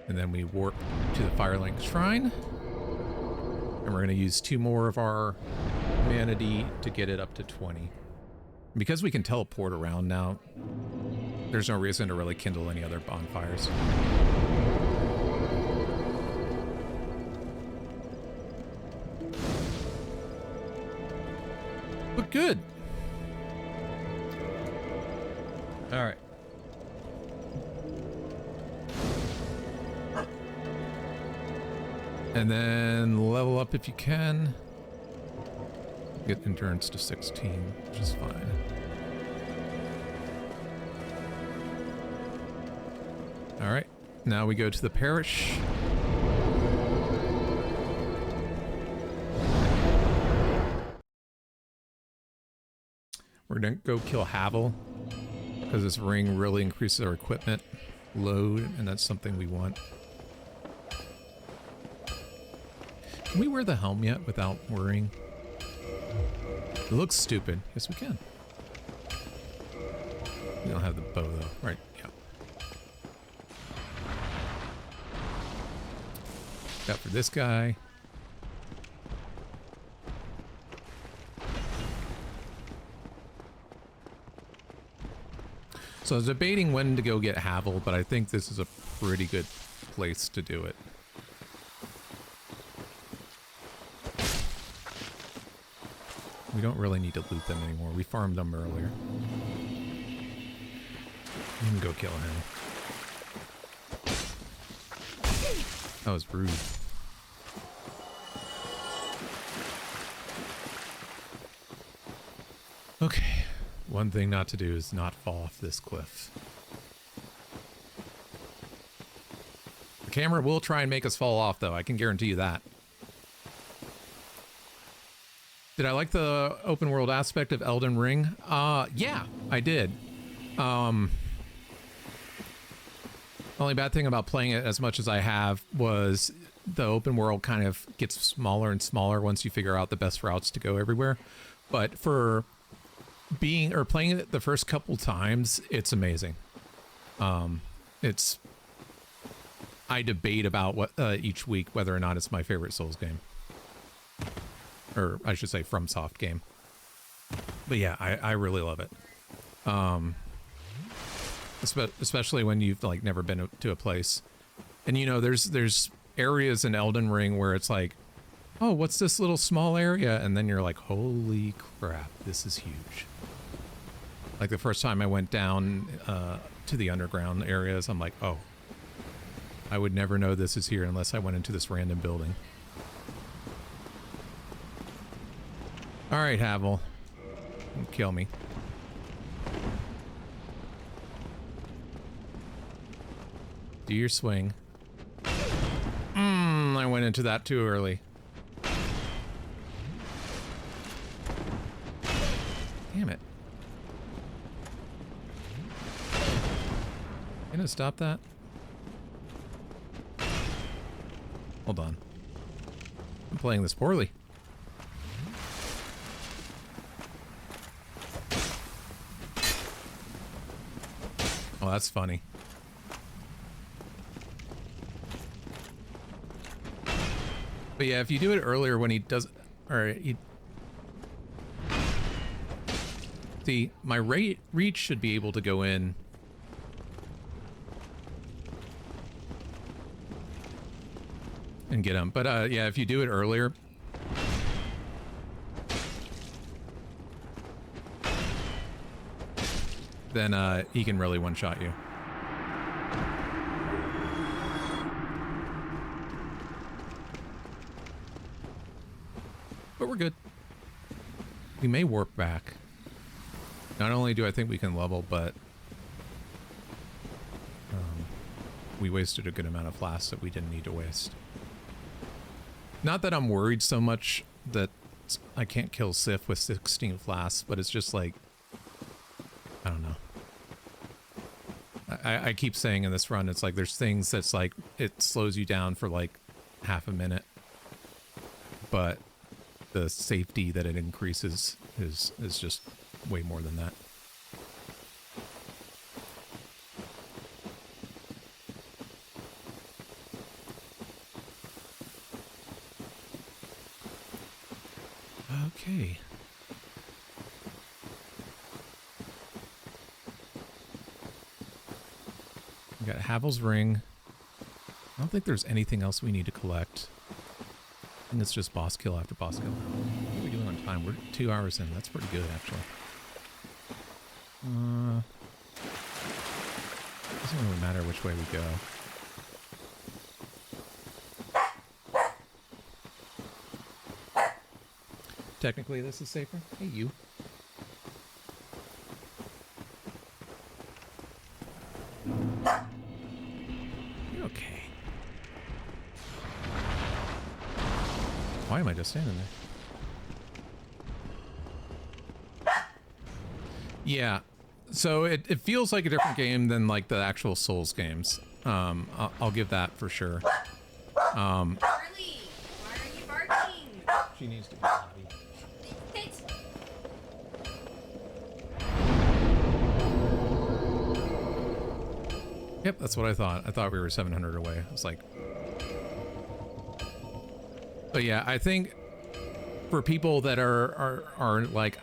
And then we warp to the Firelink Shrine. And we're going to use 2 more of our Manatee to get it up to 20. Because we can teleport around now, there's no reason to really kindle any other bonfires. But good. All right. And then level up if you can. Get endurance to 16, which is fine. All right. Now we go to the parish. We're gonna go kill Havel because this ring really increases our equipment load, and that's something we want. Can we wear the helm yet without worrying? It looks stupid. Yes, we can. We don't have the bow though, right? Yeah. Got for this guy. So I was debating when to go get Havel, but I think this is a pretty good place to do it. We don't really need to loot them anymore. We farmed them earlier. We can go kill him. That was rude. Okay. One thing not to do is not fall off this cliff. The camera will try and make us fall off, though. I can guarantee you that. Did I like the open world aspect of Elden Ring? Yeah, I did. Only bad thing about playing it as much as I have was the open world kind of gets smaller and smaller once you figure out the best routes to go everywhere. But for playing it the first couple times, it's amazing. I debate about what each week whether or not it's my favorite Souls game. Or I should say FromSoft game. But yeah, I really love it. Especially when you've like never been to a place. And you know, there's areas in Elden Ring where it's like, oh, what's this little small area? And then you're like, holy crap, this is huge. Like the first time I went down to the underground areas, I'm like, oh, I would never know this is here unless I went into this random building. All right, Havel. Kill me. Do your swing. I went into that too early. Damn it. Gonna stop that? Hold on. I'm playing this poorly. Oh, that's funny. But yeah, if you do it earlier when he does, or he, see, my reach should be able to go in. And get him. But yeah, if you do it earlier, then he can really one-shot you. But we're good. We may warp back. Not only do I think we can level, but we wasted a good amount of flasks that we didn't need to waste. Not that I'm worried so much that I can't kill Sif with 16 flasks, but it's just like, I don't know. I keep saying in this run, it's like there's things that's like, it slows you down for like half a minute, but the safety that it increases is just way more than that. Okay. We got Havel's Ring. I don't think there's anything else we need to collect. I think it's just boss kill after boss kill. What are we doing on time? We're 2 hours in. That's pretty good, actually. Doesn't really matter which way we go. Technically, this is safer. Hey, you. You're okay. Why am I just standing there? Yeah. So it feels like a different game than like the actual Souls games. I'll give that for sure. Charlie, why are you barking? She needs to be potty. Yep, that's what I thought. I thought we were 700 away. I was like... But yeah, I think for people that are like,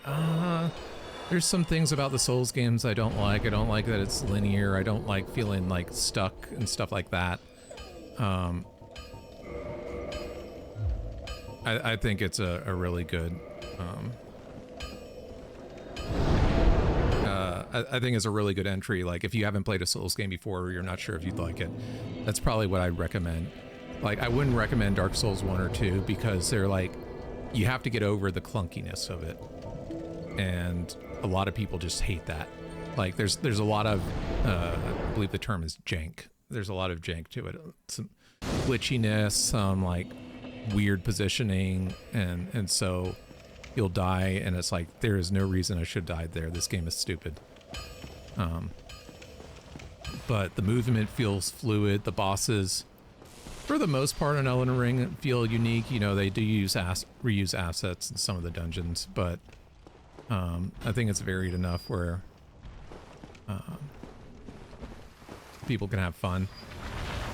there's some things about the Souls games I don't like. I don't like that it's linear. I don't like feeling like stuck and stuff like that. I think it's a really good... I think it's a really good entry. Like, if you haven't played a Souls game before or you're not sure if you'd like it, that's probably what I'd recommend. Like, I wouldn't recommend Dark Souls 1 or 2 because they're like, you have to get over the clunkiness of it. And a lot of people just hate that. Like, there's a lot of, I believe the term is jank. There's a lot of jank to it. Some glitchiness, some, like, weird positioning, and so you'll die, and it's like, there is no reason I should have died there. This game is stupid. But the movement feels fluid. The bosses, for the most part in Elden Ring, feel unique. You know, they do reuse assets in some of the dungeons, but I think it's varied enough where people can have fun.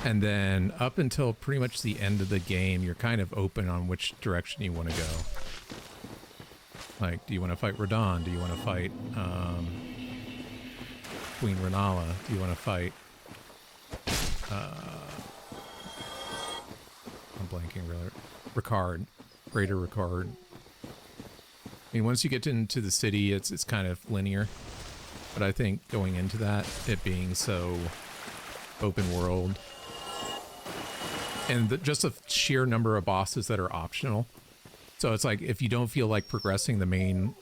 And then up until pretty much the end of the game, you're kind of open on which direction you want to go. Like, do you want to fight Radahn? Do you want to fight Queen Renala? Do you want to fight... I'm blanking, really. Ricard. Greater Ricard. I mean, once you get into the city, it's kind of linear. But I think going into that, it being so open world, and just the sheer number of bosses that are optional. So it's like, if you don't feel like progressing the main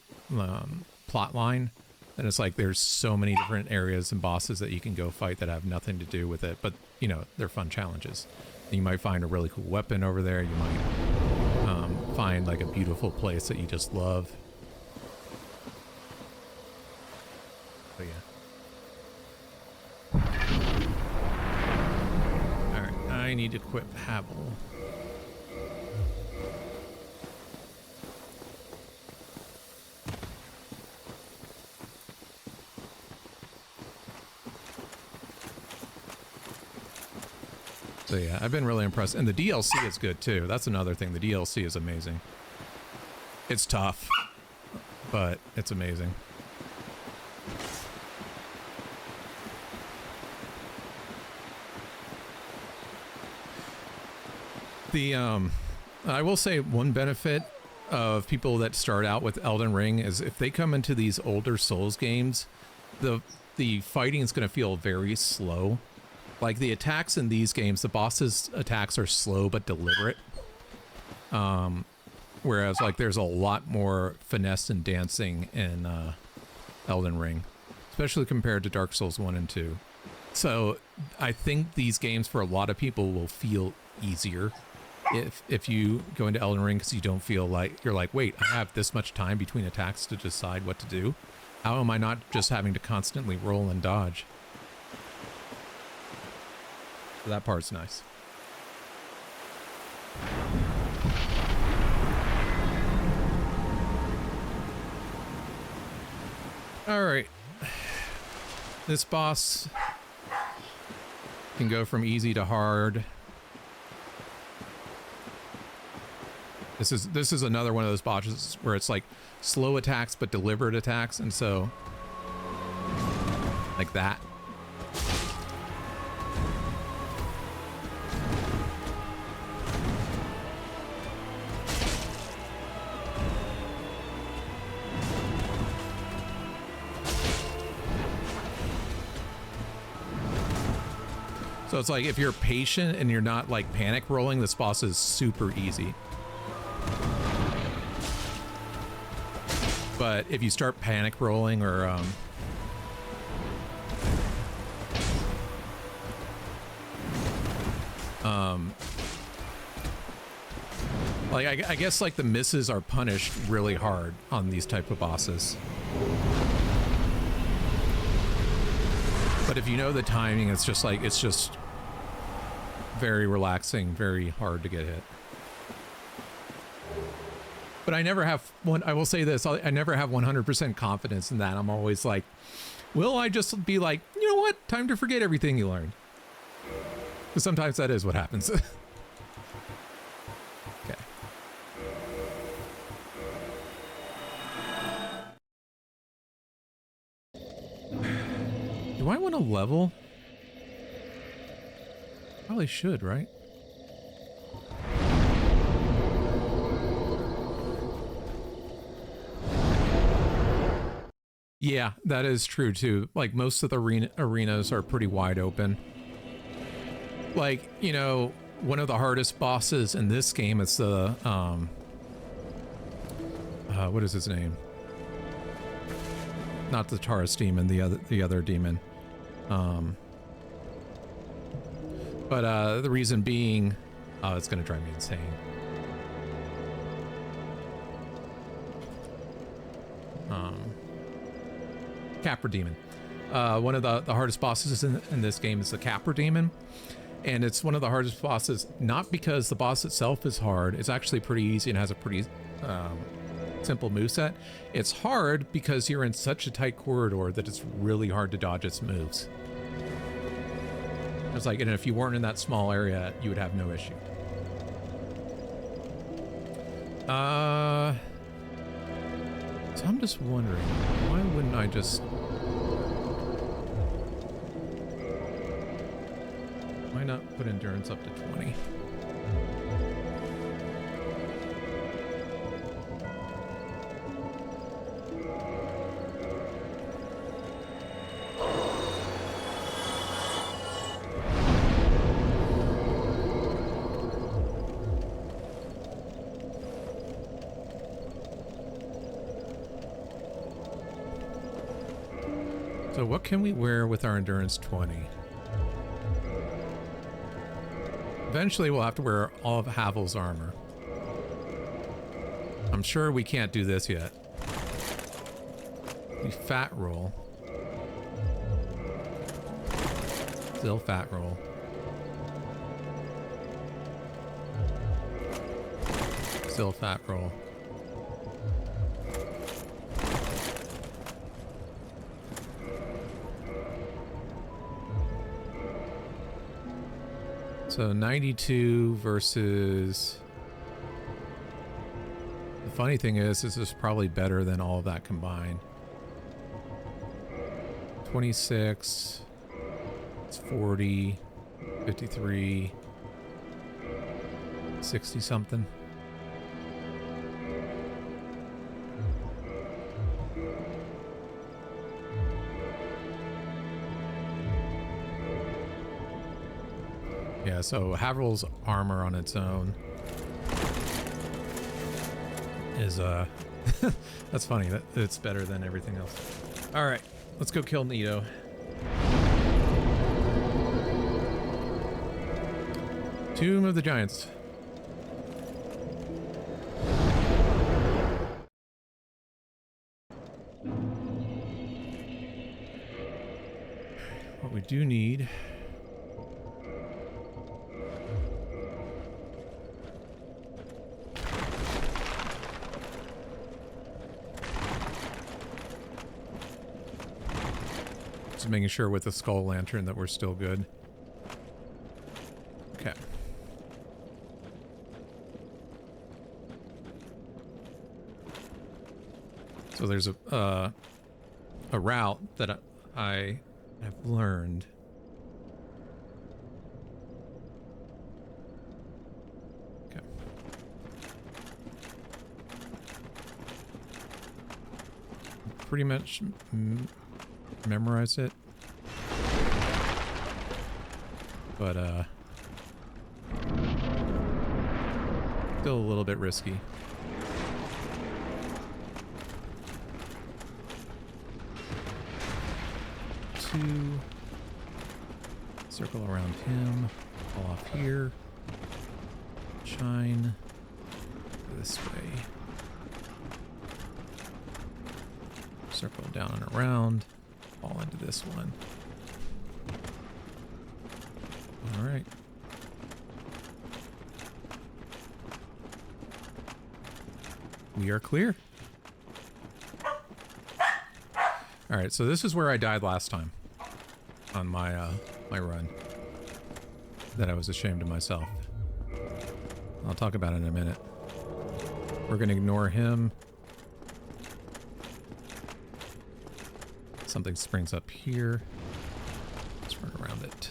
plot line, then it's like there's so many different areas and bosses that you can go fight that have nothing to do with it. But, you know, they're fun challenges. And you might find a really cool weapon over there. You might find like a beautiful place that you just love. But yeah. Alright, I need to equip Havel. So yeah, I've been really impressed. And the DLC is good too. That's another thing. The DLC is amazing. It's tough, but it's amazing. The I will say one benefit of people that start out with Elden Ring is if they come into these older Souls games, the fighting is going to feel very slow. Like, the attacks in these games, the bosses' attacks are slow but deliberate. Whereas, like, there's a lot more finesse and dancing in Elden Ring, especially compared to Dark Souls 1 and 2. So I think these games for a lot of people will feel easier if you go into Elden Ring, because you don't feel like, you're like, wait, I have this much time between attacks to decide what to do. How am I not just having to constantly roll and dodge? So that part's nice. All right. This boss can go from easy to hard, This is another one of those bosses where it's like slow attacks but deliberate attacks, and so like that. So it's like if you're patient and you're not like panic rolling, this boss is super easy. But if you start panic rolling or like I guess like the misses are punished really hard on these type of bosses. But if you know the timing, it's just like, it's just very relaxing, very hard to get hit. But I never have one, I will say this, I never have 100% confidence in that. I'm always like, will I just be like, you know what, time to forget everything you learned? Because sometimes that is what happens. Okay. Do I want to level? Probably should, right? Yeah, that is true too. Like most of the arenas are pretty wide open. Like, you know, one of the hardest bosses in this game is the what is his name? Not the Taurus demon, the other demon. But the reason being, oh, it's gonna drive me insane. Capra demon. One of the hardest bosses in this game is the Capra demon. And it's one of the hardest bosses, not because the boss itself is hard. It's actually pretty easy and has a pretty simple moveset. It's hard because you're in such a tight corridor that it's really hard to dodge its moves. It's like, and if you weren't in that small area, you would have no issue. So I'm just wondering, why wouldn't I just... Why not put endurance up to 20? So what can we wear with our endurance 20? Eventually we'll have to wear all of Havel's armor. I'm sure we can't do this yet. We fat roll. Still fat roll. Still fat roll. So 92 versus... The funny thing is, this is probably better than all of that combined. 26, it's 40, 53, 60 something. Yeah, so Havel's armor on its own is that's funny that it's better than everything else. All right, let's go kill Nito. Tomb of the Giants. What we do need just making sure with the skull lantern that we're still good. Okay. So there's a route that I have learned. Okay. Pretty much memorized it. But still a little bit risky. Two. Circle around him. Fall off here. Shine this way. Circle down and around. Fall into this one. All right. We are clear. All right, so this is where I died last time on my my run that I was ashamed of myself. I'll talk about it in a minute. We're gonna ignore him. Something springs up here. Let's run around it.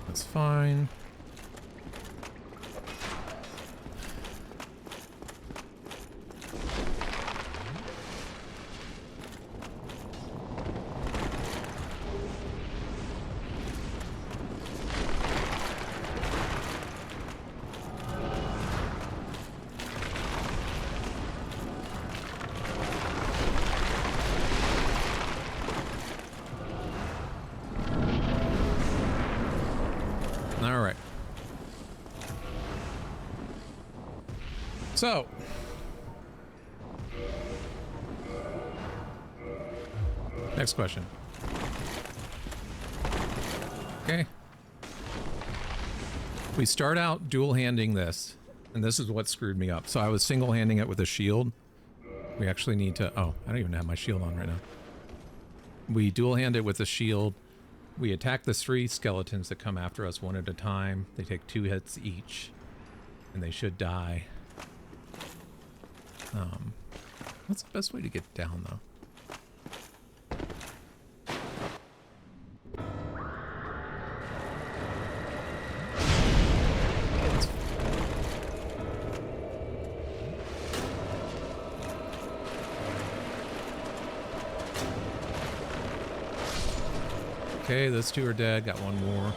That's fine. All right. So, next question. Okay. We start out dual handing this, and this is what screwed me up. So I was single handing it with a shield. We actually need to, oh, I don't even have my shield on right now. We dual hand it with a shield. We attack the 3 skeletons that come after us one at a time. They take 2 hits each, and they should die. What's the best way to get down, though? Okay, those 2 are dead. Got 1 more.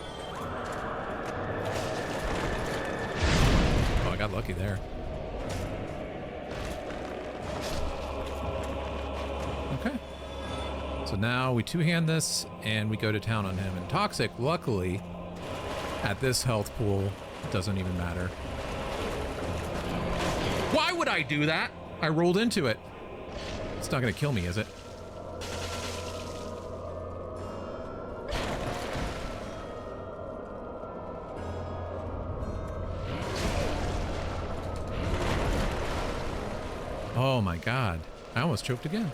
Oh, I got lucky there. Okay. So now we 2-hand this, and we go to town on him. And Toxic, luckily, at this health pool, it doesn't even matter. Why would I do that? I rolled into it. It's not going to kill me, is it? Oh my god. I almost choked again.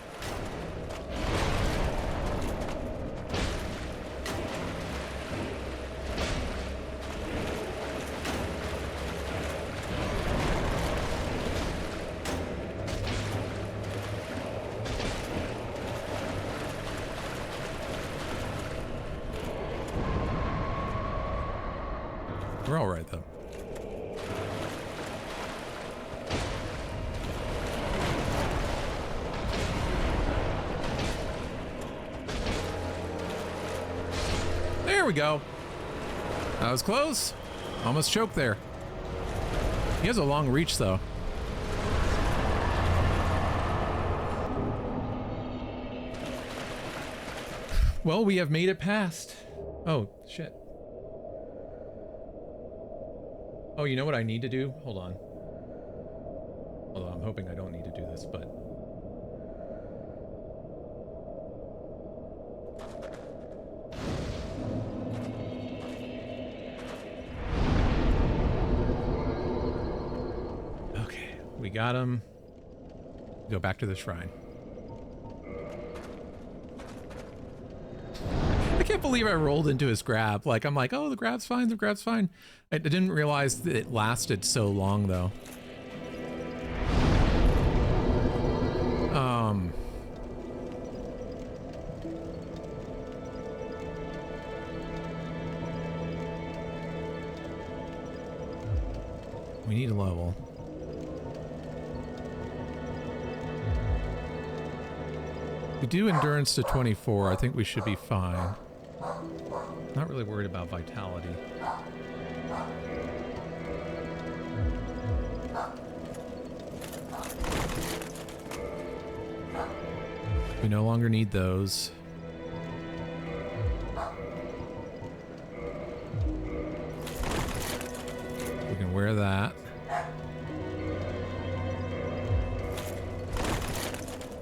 We're all right, though. There we go. That was close. Almost choked there. He has a long reach, though. Well, we have made it past. Oh, shit. Oh, you know what I need to do? Hold on. Although I'm hoping I don't need to do this, but... Okay, we got him. Go back to the shrine. can't believe I rolled into his grab. Like, I'm like, oh, the grab's fine, the grab's fine. I didn't realize that it lasted so long, though. We need a level. We do endurance to 24. I think we should be fine. Not really worried about vitality. We no longer need those. We can wear that.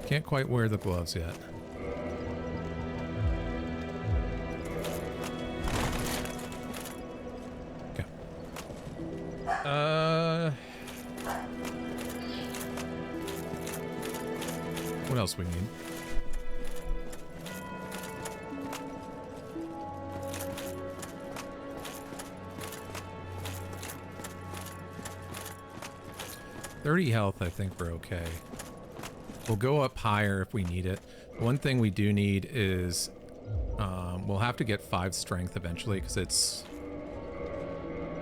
Can't quite wear the gloves yet. Okay. What else we need? $30 health, I think we're okay. We'll go up higher if we need it. One thing we do need is we'll have to get 5 strength eventually because it's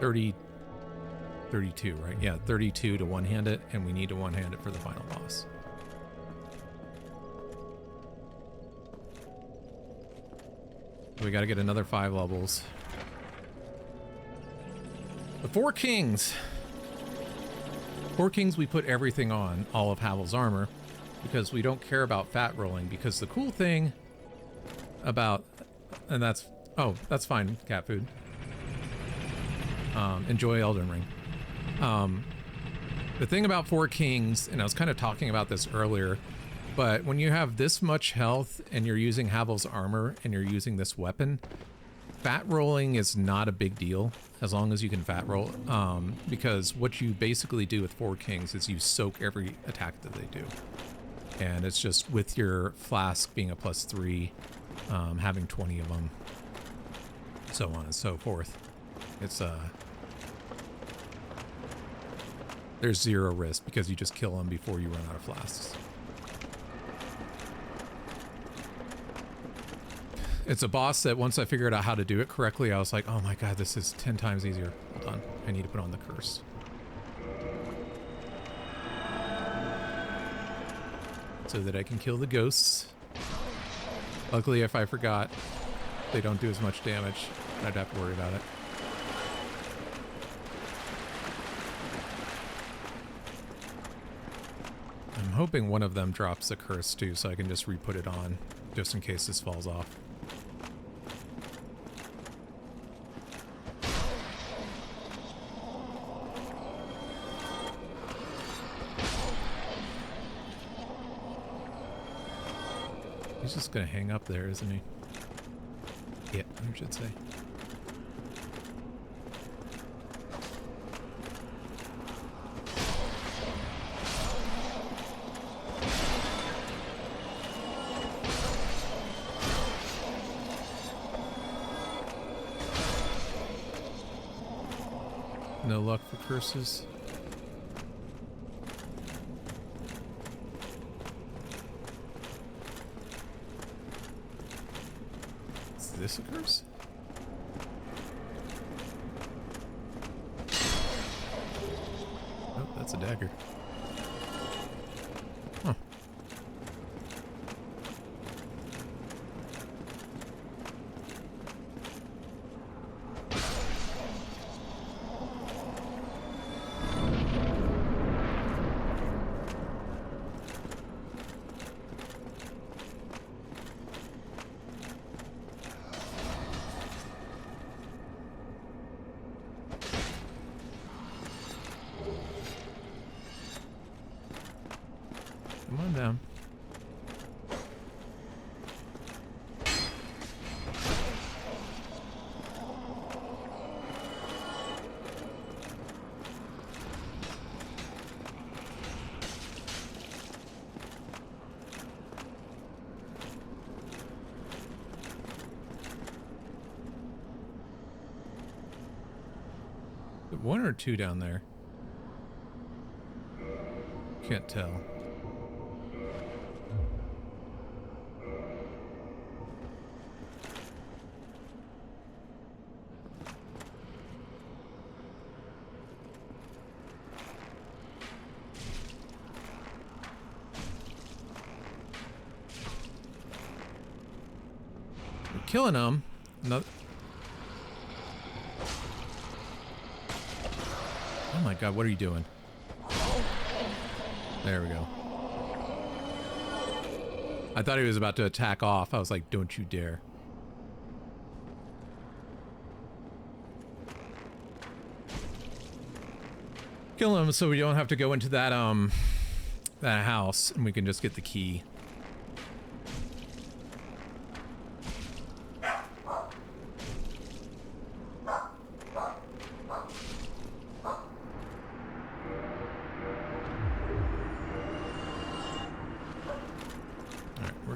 32, right? Yeah, 32 to one-hand it, and we need to one-hand it for the final boss. We got to get another 5 levels. The Four Kings. Four Kings, we put everything on, all of Havel's armor, because we don't care about fat rolling, because the cool thing about, and that's, oh, that's fine, cat food. Enjoy Elden Ring. The thing about Four Kings, and I was kind of talking about this earlier, but when you have this much health and you're using Havel's armor and you're using this weapon, fat rolling is not a big deal as long as you can fat roll, because what you basically do with Four Kings is you soak every attack that they do. And it's just with your flask being a +3, having 20 of them, so on and so forth. It's there's 0 risk because you just kill them before you run out of flasks. It's a boss that once I figured out how to do it correctly, I was like, oh my god, this is 10 times easier. Hold on, I need to put on the curse. So that I can kill the ghosts. Luckily, if I forgot, they don't do as much damage. I'd have to worry about it. I'm hoping one of them drops the curse too, so I can just re-put it on, just in case this falls off. He's just gonna hang up there, isn't he? Yeah, I should say. No luck for curses. Is this a curse? Oh, that's a dagger. Huh. Come on down. one or two down there? Can't tell. We're killing them. No. Oh my god, what are you doing? There we go. I thought he was about to attack off. I was like, don't you dare. Kill him so we don't have to go into that that house and we can just get the key.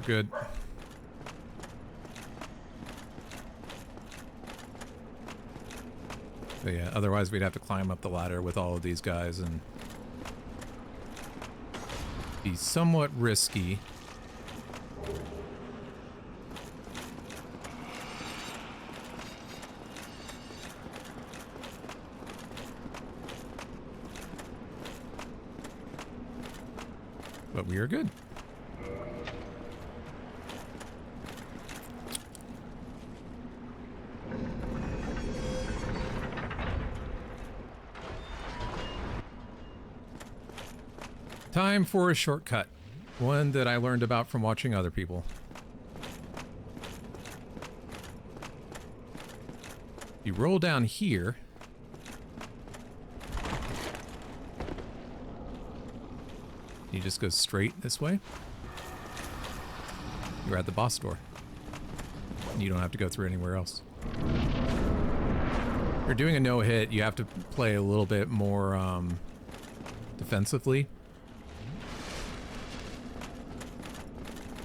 Good. But yeah, otherwise we'd have to climb up the ladder with all of these guys and be somewhat risky. But we are good. Time for a shortcut. One that I learned about from watching other people. You roll down here. You just go straight this way. You're at the boss door. You don't have to go through anywhere else. If you're doing a no-hit, you have to play a little bit more defensively.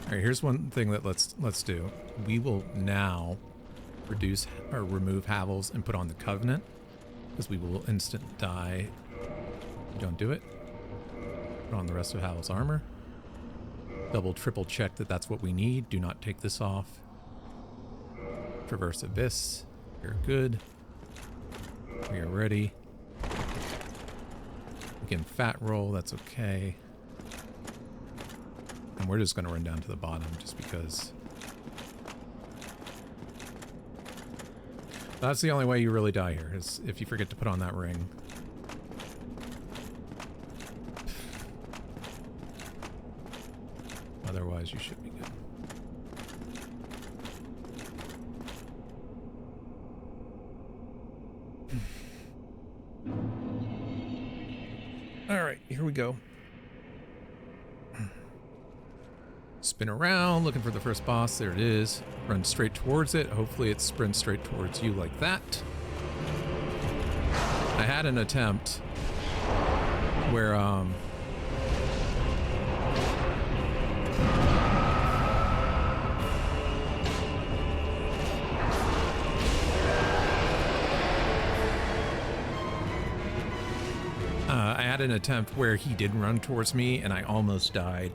All right, here's one thing that let's do. We will now reduce or remove Havels and put on the Covenant, because we will instant die if you don't do it. Put on the rest of Havel's armor. Double, triple check that that's what we need. Do not take this off. Traverse Abyss. You're good. We are ready. We can fat roll. That's okay. And we're just going to run down to the bottom just because. That's the only way you really die here, is if you forget to put on that ring. Otherwise, you should be good. All right, here we go. Spin around, looking for the first boss. There it is. Run straight towards it. Hopefully it sprints straight towards you like that. I had an attempt where, I had an attempt where he did run towards me and I almost died.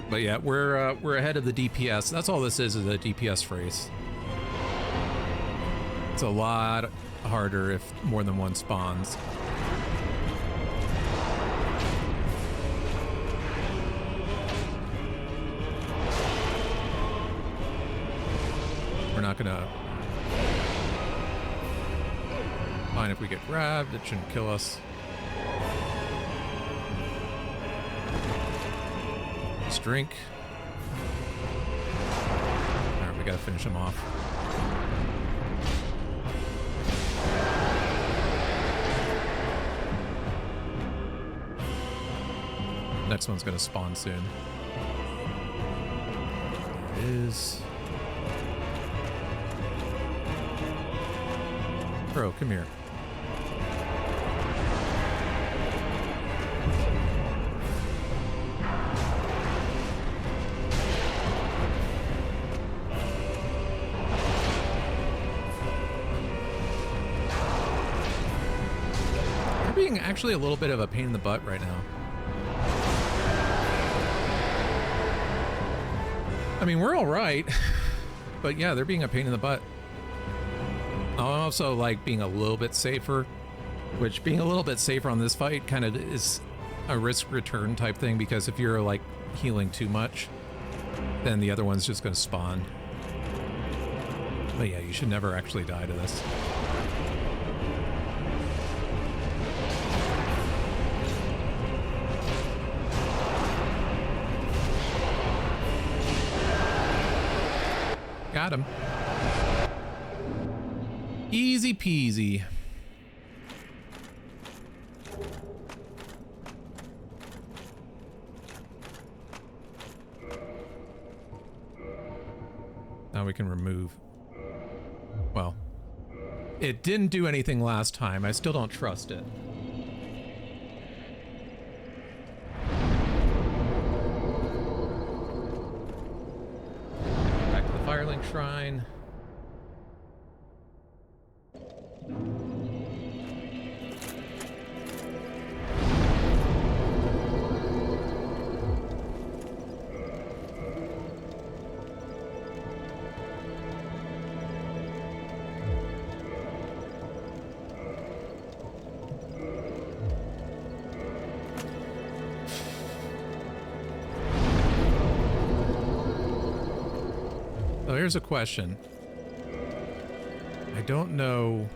But yeah, we're ahead of the DPS. That's all this is a DPS phrase. It's a lot harder if more than one spawns. We're not gonna... Fine if we get grabbed, it shouldn't kill us. Drink. Alright, we gotta finish him off. Next one's gonna spawn soon. There it is. Bro, come here. being actually a little bit of a pain in the butt right now. I mean, we're all right, but yeah, they're being a pain in the butt. I also like being a little bit safer, which being a little bit safer on this fight kind of is a risk return type thing, because if you're like healing too much, then the other one's just going to spawn. But yeah, you should never actually die to this. Got him. Easy peasy. Now we can remove. Well, it didn't do anything last time. I still don't trust it. Back to the Firelink Shrine. So here's a question. I don't know.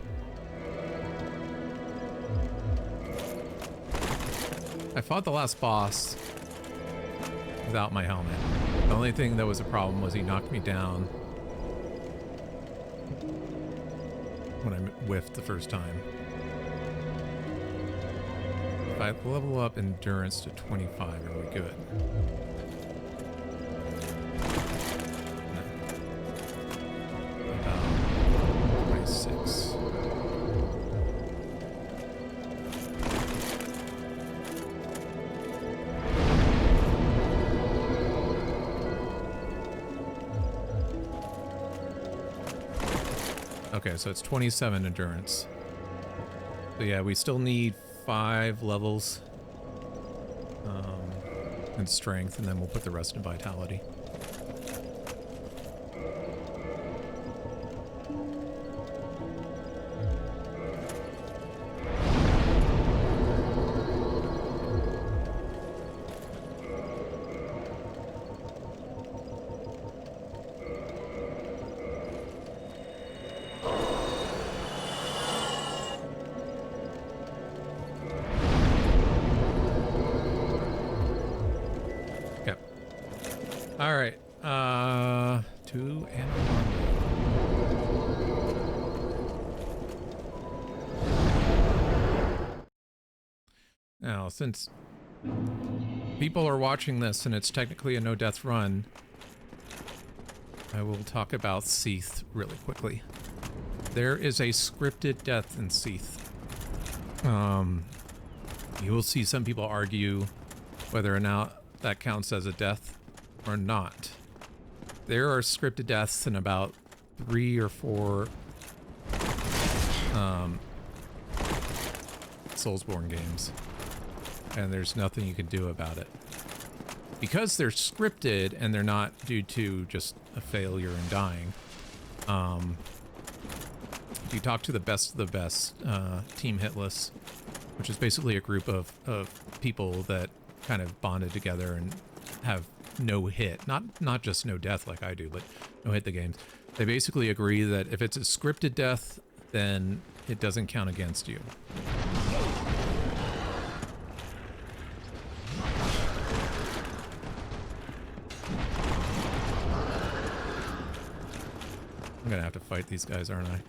I fought the last boss without my helmet. The only thing that was a problem was he knocked me down when I whiffed the first time. If I level up endurance to 25, are we good? About 26. Okay, so it's 27 endurance. So yeah, we still need 5 levels in strength, and then we'll put the rest in vitality. All right, to Anne. Now, since people are watching this and it's technically a no-death run, I will talk about Seath really quickly. There is a scripted death in Seath. You will see some people argue whether or not that counts as a death or not. There are scripted deaths in about 3 or 4 Soulsborne games, and there's nothing you can do about it. Because they're scripted and they're not due to just a failure and dying. If you talk to the best of the best, Team Hitless, which is basically a group of people that kind of bonded together and have no hit, not just no death like I do, but no hit the games. They basically agree that if it's a scripted death, then it doesn't count against you. I'm gonna have to fight these guys, aren't I?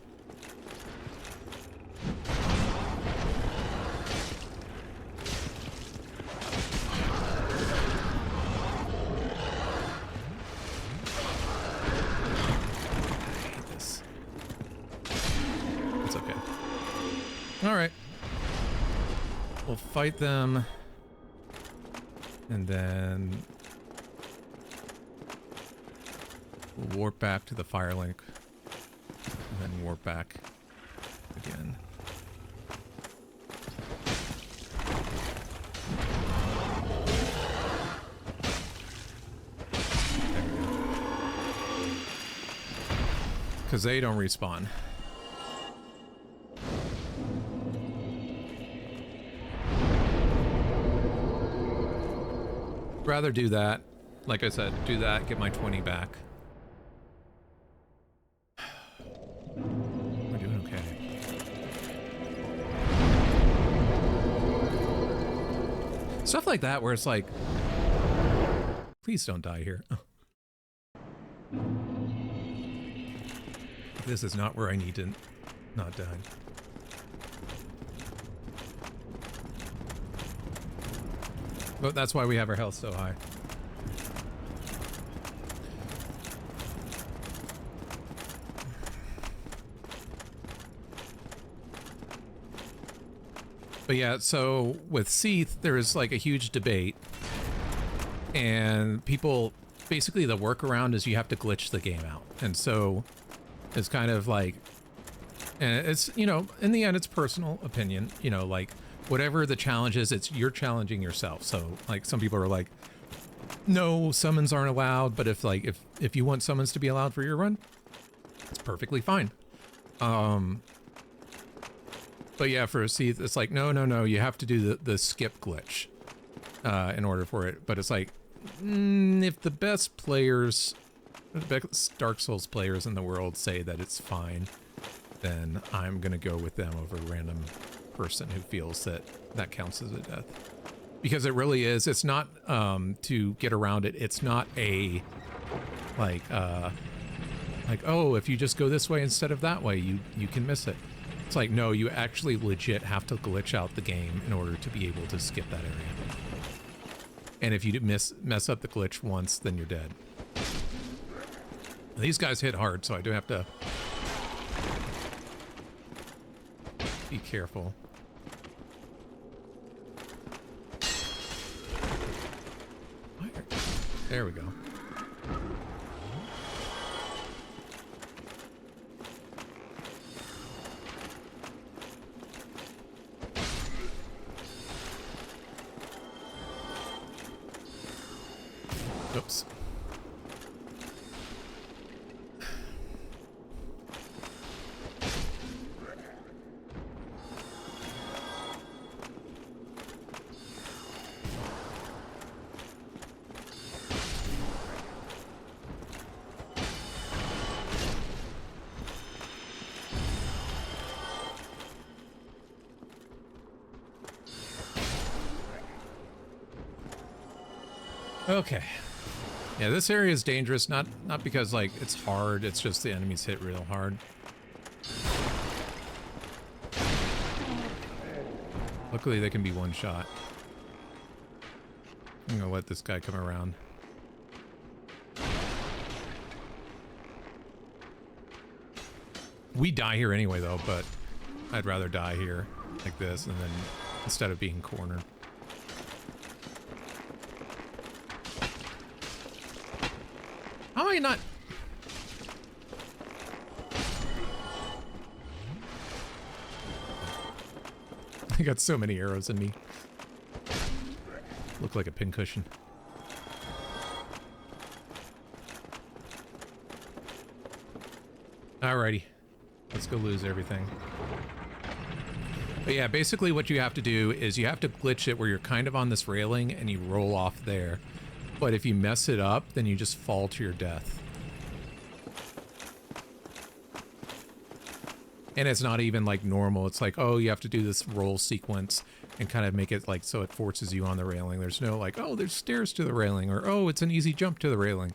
Alright. We'll fight them. And then we'll warp back to the Firelink. And then warp back again. Because they don't respawn. Rather do that. Like I said, do that, get my 20 back. We're doing okay. Stuff like that where it's like, please don't die here. This is not where I need to not die. But that's why we have our health so high. But yeah, so with Seath, there is like a huge debate. And people, basically the workaround is you have to glitch the game out. And so it's kind of like, and it's, you know, in the end, it's personal opinion, you know, like whatever the challenge is, it's you're challenging yourself. So like some people are like, no, summons aren't allowed. But if like, if you want summons to be allowed for your run, it's perfectly fine. But yeah, for a Seath, it's like, no, you have to do the skip glitch in order for it. But it's like, if the best players, the best Dark Souls players in the world say that it's fine, then I'm going to go with them over a random person who feels that that counts as a death. Because it really is, it's not to get around it. It's not a, like, oh, if you just go this way instead of that way, you can miss it. It's like, no, you actually legit have to glitch out the game in order to be able to skip that area. And if you mess up the glitch once, then you're dead. These guys hit hard, so I do have to be careful. There we go. Oops. Okay. Yeah, this area is dangerous, not because like it's hard, it's just the enemies hit real hard. Luckily they can be one shot. I'm gonna let this guy come around. We die here anyway though, but I'd rather die here like this and then instead of being cornered. How am I not? I got so many arrows in me. Look like a pincushion. Alrighty. Let's go lose everything. But yeah, basically what you have to do is you have to glitch it where you're kind of on this railing and you roll off there. But if you mess it up, then you just fall to your death. And it's not even like normal. It's like, oh, you have to do this roll sequence and kind of make it like so it forces you on the railing. There's no like, oh, there's stairs to the railing, or oh, it's an easy jump to the railing.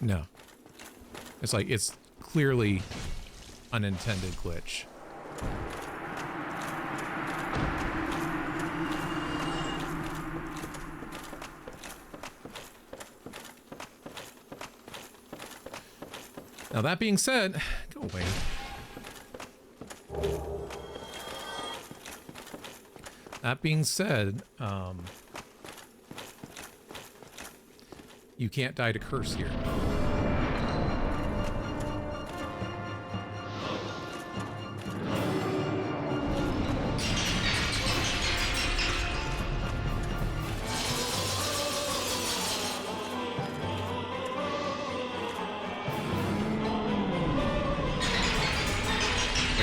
No. It's like, it's clearly unintended glitch. Now that being said, go away. That being said, you can't die to curse here.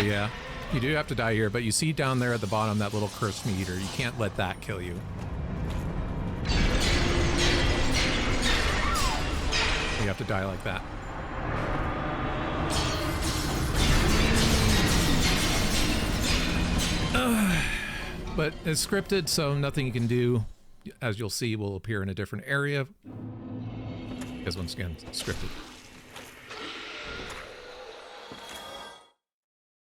yeah. You do have to die here, but you see down there at the bottom that little curse meter. You can't let that kill you. You have to die like that. But it's scripted, so nothing you can do, as you'll see, will appear in a different area. Because once again, it's scripted.